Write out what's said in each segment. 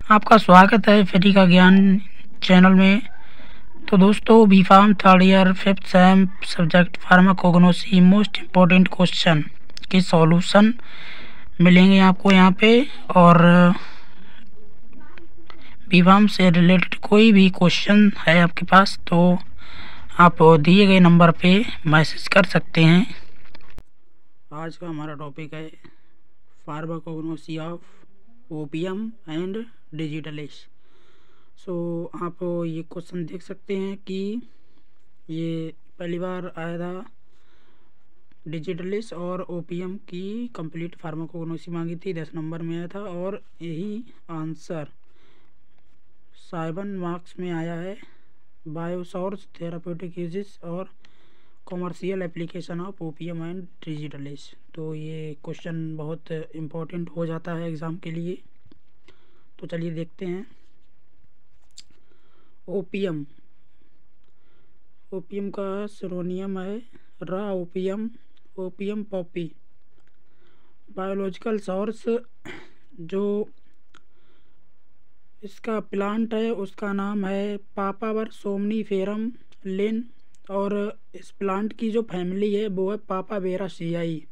आपका स्वागत है फ्री का ज्ञान चैनल में। तो दोस्तों, B pharm third year fifth sem subject pharmacognosy most important question के सॉल्यूशन मिलेंगे आपको यहाँ पे। और बी फार्म से रिलेटेड कोई भी क्वेश्चन है आपके पास तो आप दिए गए नंबर पे मैसेज कर सकते हैं। आज का हमारा टॉपिक है pharmacognosy of opium and digitalis. So आप ये क्वेश्चन देख सकते हैं कि ये पहली बार आया था डिजिटलिस और ओपियम की कंप्लीट फार्माकोग्नोसी मांगी थी, 10 नंबर में आया था और यही आंसर 7 मार्क्स में आया है। बायोसोर्स थेराप्यूटिक यूजेस और commercial application of opium and digitalis. तो ये क्वेश्चन बहुत इम्पोर्टेंट हो जाता है एग्ज़ाम के लिए। तो चलिए देखते हैं। ओपियम का सिनोनियम है रा opium, opium Poppy. Biological source जो इसका प्लांट है उसका नाम है पापावर सोमनीफेरम लिन, और इस प्लांट की जो फैमिली है वो है पापावेरासियाई।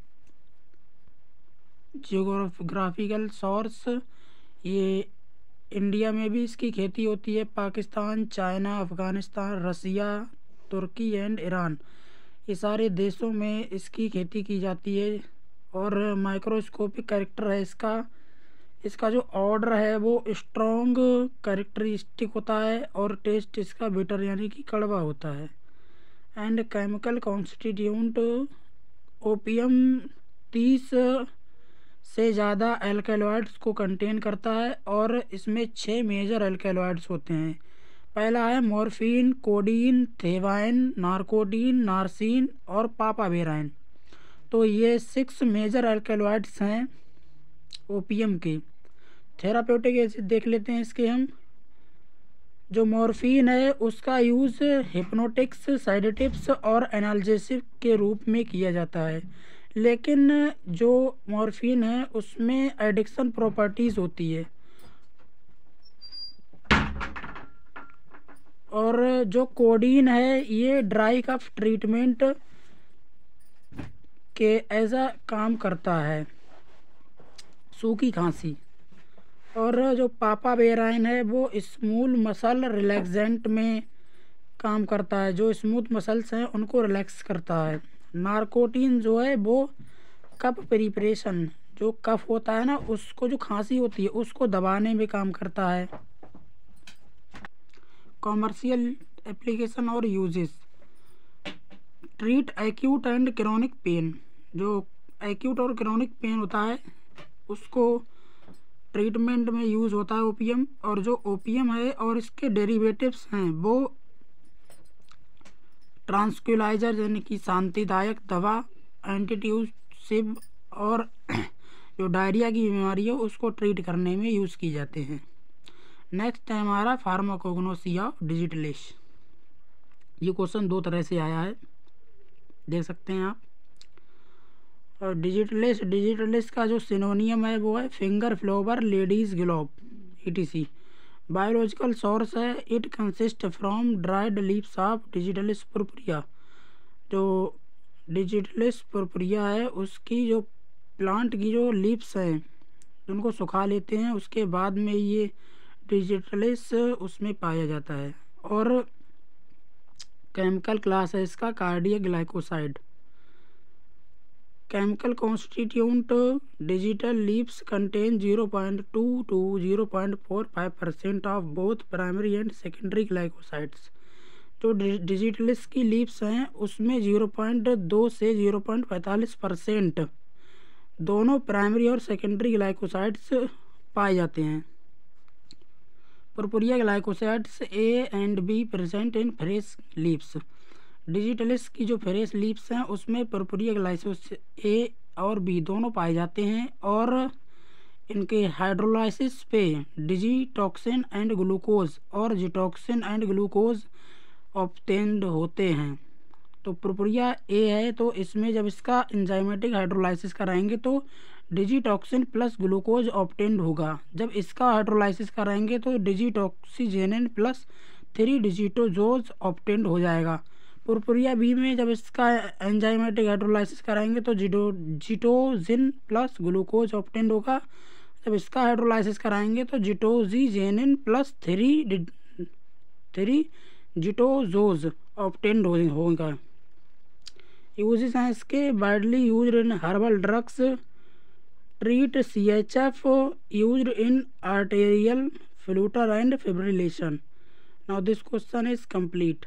जियोग्राफिकल सोर्स, ये इंडिया में भी इसकी खेती होती है, पाकिस्तान, चाइना, अफ़गानिस्तान, रसिया, तुर्की एंड ईरान, ये सारे देशों में इसकी खेती की जाती है। और माइक्रोस्कोपिक कैरेक्टर है इसका जो ऑर्डर है वो स्ट्रॉन्ग कैरेक्टरिस्टिक होता है और टेस्ट इसका बिटर यानी कि कड़वा होता है। एंड केमिकल कॉन्स्टिट्यूंट, ओपियम 30 से ज़्यादा एल्केलॉइड्स को कंटेन करता है और इसमें 6 मेजर एल्केलॉइड्स होते हैं। पहला है मॉर्फिन, कोडीन, थेवाइन, नार्कोडीन, नार्सिन और पापावेराइन। तो ये 6 मेजर एल्केलॉइड्स हैं ओपियम के। थेराप्यूटिक एसिड देख लेते हैं इसके हम। जो मॉर्फिन है उसका यूज़ हिप्नोटिक्स, सेडेटिव्स और एनाल्जेसिक के रूप में किया जाता है, लेकिन जो मॉर्फिन है उसमें एडिक्शन प्रॉपर्टीज़ होती है। और जो कोडीन है ये ड्राई कफ ट्रीटमेंट के ऐसा काम करता है, सूखी खांसी। और जो पापावेराइन है वो स्मूथ मसल रिलैक्सेंट में काम करता है, जो स्मूथ मसल्स हैं उनको रिलैक्स करता है। नार्कोटीन जो है वो कफ प्रिपरेशन, जो कफ होता है ना उसको, जो खांसी होती है उसको दबाने में काम करता है। कॉमर्शियल एप्लीकेशन और uses, treat acute and chronic pain. जो एक्यूट और क्रोनिक पेन होता है उसको ट्रीटमेंट में यूज़ होता है ओपियम। और जो ओपियम है और इसके डेरिवेटिव्स हैं वो ट्रांक्विलाइजर यानी कि शांतिदायक दवा, एंटीट्यूसिव, और जो डायरिया की बीमारी है उसको ट्रीट करने में यूज़ की जाते हैं। नेक्स्ट है हमारा फार्माकोग्नोसी ऑफ डिजिटलिस। ये क्वेश्चन 2 तरह से आया है, देख सकते हैं आप। और डिजिटलिस का जो सिनोनियम है वो है finger flower, ladies glove, etc। Biological source है it consist from dried leaves of digitalis purpurea. जो डिजिटलिस पुरपुरिया है उसकी जो प्लांट की जो लीव्स हैं उनको सुखा लेते हैं, उसके बाद में ये डिजिटलिस उसमें पाया जाता है। और केमिकल क्लास है इसका cardiac glycoside. Chemical constituent, digital leaves contain 0.2 to 0.45% of both primary and secondary glycosides. जो डिजिटलिस की लीव्स हैं उसमें 0.2 से 0.45% दोनों प्राइमरी और सेकेंडरी ग्लाइकोसाइड्स पाए जाते हैं। Purpurea glycosides A and be present in fresh leaves. Digitalis की जो फ्रेश लीव्स हैं उसमें पुरपुरिया ग्लाइकोसाइड ए और बी दोनों पाए जाते हैं और इनके हाइड्रोलाइसिस पे डिजिटॉक्सिन एंड ग्लूकोज और जिटॉक्सिन एंड ग्लूकोज ऑब्टेन्ड होते हैं। तो पुरपुरिया ए है तो इसमें जब इसका एंजाइमेटिक हाइड्रोलाइसिस कराएंगे तो डिजिटॉक्सिन प्लस ग्लूकोज ऑब्टेन्ड होगा। जब इसका हाइड्रोलाइसिस कराएंगे तो डिजिटॉक्सीजेनिन प्लस 3 डिजिटोजोज ऑब्टेन्ड हो जाएगा। पुरपुरिया बी में जब इसका एंजाइमेटिक हाइड्रोलाइसिस कराएंगे तो जिटोजिन प्लस ग्लूकोज ऑब्टेन्ड होगा। जब इसका हाइड्रोलाइसिस कराएंगे तो जिटोजीजेनिन प्लस 3 जिटोजोज ऑब्टेन्ड होगा। यूजेस हैं इसके, widely used in herbal drugs, treat CHF, used in arterial flutter and fibrillation. Now this question is complete.